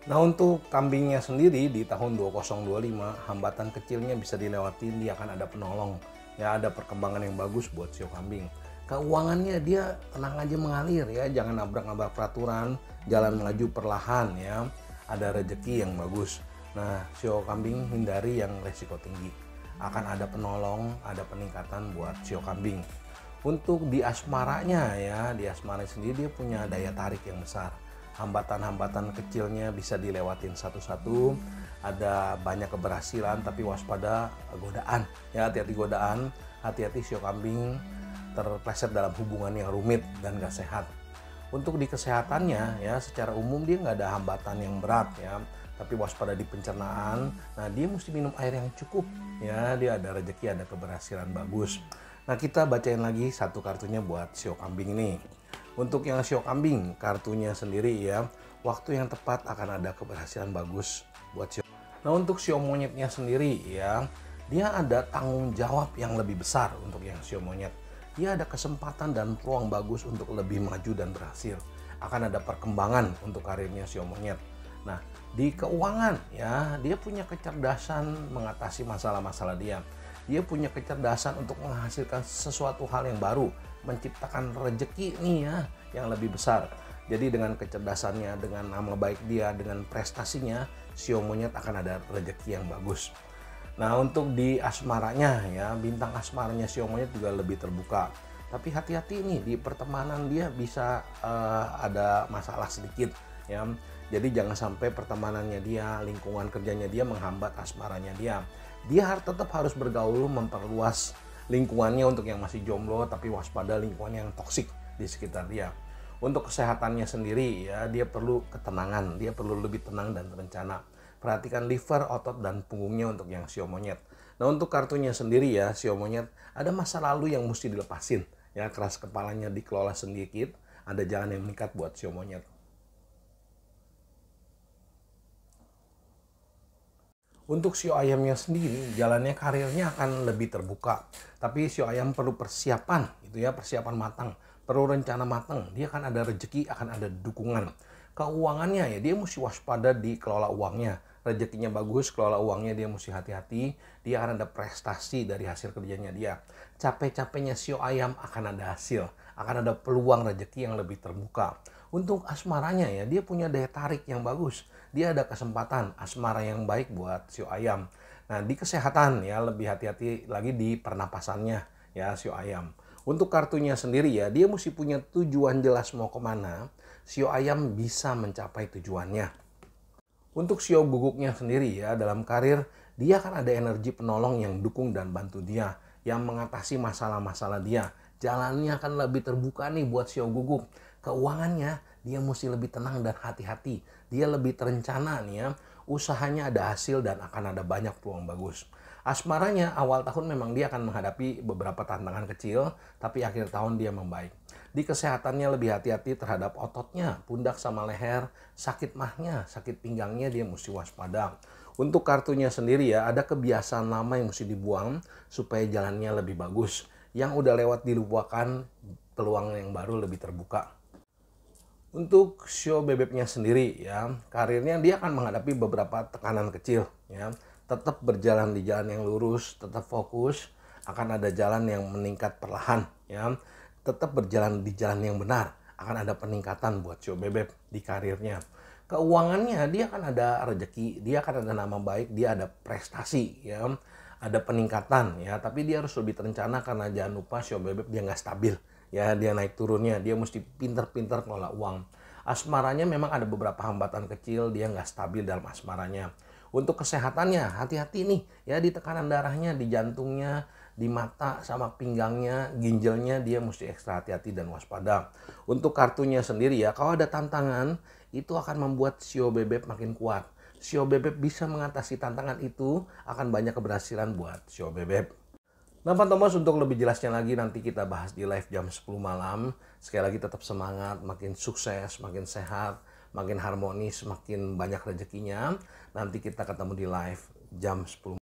Nah, untuk kambingnya sendiri di tahun 2025, hambatan kecilnya bisa dilewatin, dia akan ada penolong. Ya, ada perkembangan yang bagus buat sio kambing. Keuangannya dia tenang aja mengalir ya, jangan nabrak-nabrak peraturan, jalan melaju perlahan ya. Ada rezeki yang bagus. Nah, sio kambing hindari yang resiko tinggi. Akan ada penolong, ada peningkatan buat sio kambing. Untuk di asmaranya ya, di asmara sendiri dia punya daya tarik yang besar. Hambatan-hambatan kecilnya bisa dilewatin satu-satu. Ada banyak keberhasilan tapi waspada godaan. Ya, hati-hati godaan, hati-hati sio kambing terpleset dalam hubungan yang rumit dan gak sehat. Untuk di kesehatannya ya, secara umum dia nggak ada hambatan yang berat ya, tapi waspada di pencernaan. Nah, dia mesti minum air yang cukup ya, dia ada rezeki, ada keberhasilan bagus. Nah, kita bacain lagi satu kartunya buat sio kambing ini. Untuk yang sio kambing, kartunya sendiri ya, waktu yang tepat akan ada keberhasilan bagus buat sio. Nah, untuk sio monyetnya sendiri ya, dia ada tanggung jawab yang lebih besar untuk yang sio monyet. Dia ada kesempatan dan peluang bagus untuk lebih maju dan berhasil. Akan ada perkembangan untuk karirnya sio monyet. Nah, di keuangan ya, dia punya kecerdasan mengatasi masalah-masalah dia. Dia punya kecerdasan untuk menghasilkan sesuatu hal yang baru, menciptakan rezeki nih ya yang lebih besar. Jadi dengan kecerdasannya, dengan nama baik dia, dengan prestasinya, sio monyet akan ada rezeki yang bagus. Nah, untuk di asmaranya ya, bintang asmaranya sio monyet juga lebih terbuka. Tapi hati-hati nih, di pertemanan dia bisa ada masalah sedikit ya. Jadi jangan sampai pertemanannya dia, lingkungan kerjanya dia menghambat asmaranya dia. Dia tetap harus bergaul, memperluas lingkungannya untuk yang masih jomblo, tapi waspada lingkungan yang toksik di sekitar dia. Untuk kesehatannya sendiri ya, dia perlu ketenangan, dia perlu lebih tenang dan terencana. Perhatikan liver, otot, dan punggungnya untuk yang sio monyet. Nah, untuk kartunya sendiri ya, sio monyet ada masa lalu yang mesti dilepasin. Ya, keras kepalanya dikelola sedikit, ada jalan yang meningkat buat sio monyet. Untuk sio ayamnya sendiri, jalannya karirnya akan lebih terbuka. Tapi sio ayam perlu persiapan, gitu ya, persiapan matang. Perlu rencana matang, dia akan ada rezeki, akan ada dukungan. Keuangannya ya, dia mesti waspada di kelola uangnya. Rezekinya bagus, kelola uangnya dia mesti hati-hati. Dia akan ada prestasi dari hasil kerjanya dia. Capek-capeknya sio ayam akan ada hasil, akan ada peluang rezeki yang lebih terbuka. Untuk asmaranya ya, dia punya daya tarik yang bagus. Dia ada kesempatan asmara yang baik buat sio ayam. Nah, di kesehatan ya, lebih hati-hati lagi di pernapasannya ya sio ayam. Untuk kartunya sendiri ya, dia mesti punya tujuan jelas mau kemana. Sio ayam bisa mencapai tujuannya. Untuk sio guguknya sendiri ya, dalam karir dia akan ada energi penolong yang dukung dan bantu dia, yang mengatasi masalah-masalah dia. Jalannya akan lebih terbuka nih buat sio guguk. Keuangannya dia mesti lebih tenang dan hati-hati. Dia lebih terencana nih ya. Usahanya ada hasil dan akan ada banyak peluang bagus. Asmaranya awal tahun memang dia akan menghadapi beberapa tantangan kecil, tapi akhir tahun dia membaik. Di kesehatannya lebih hati-hati terhadap ototnya, pundak sama leher, sakit mahnya, sakit pinggangnya dia mesti waspada. Untuk kartunya sendiri ya, ada kebiasaan lama yang mesti dibuang supaya jalannya lebih bagus. Yang udah lewat dilupakan, peluang yang baru lebih terbuka. Untuk sio bebeknya sendiri ya, karirnya dia akan menghadapi beberapa tekanan kecil ya. Tetap berjalan di jalan yang lurus, tetap fokus, akan ada jalan yang meningkat perlahan ya. Tetap berjalan di jalan yang benar, akan ada peningkatan buat sio bebek di karirnya. Keuangannya dia akan ada rezeki, dia akan ada nama baik, dia ada prestasi ya. Ada peningkatan ya, tapi dia harus lebih terencana karena jangan lupa sio bebek dia nggak stabil. Ya, dia naik turunnya, dia mesti pinter-pinter kelola uang. Asmaranya memang ada beberapa hambatan kecil, dia nggak stabil dalam asmaranya. Untuk kesehatannya, hati-hati nih ya, di tekanan darahnya, di jantungnya, di mata sama pinggangnya, ginjalnya dia mesti ekstra hati-hati dan waspada. Untuk kartunya sendiri ya, kalau ada tantangan, itu akan membuat sio bebek makin kuat. Sio bebek bisa mengatasi tantangan itu, akan banyak keberhasilan buat sio bebek. Nah, Pak Thomas, untuk lebih jelasnya lagi nanti kita bahas di live jam 10 malam. Sekali lagi tetap semangat, makin sukses, makin sehat, makin harmonis, makin banyak rezekinya. Nanti kita ketemu di live jam 10.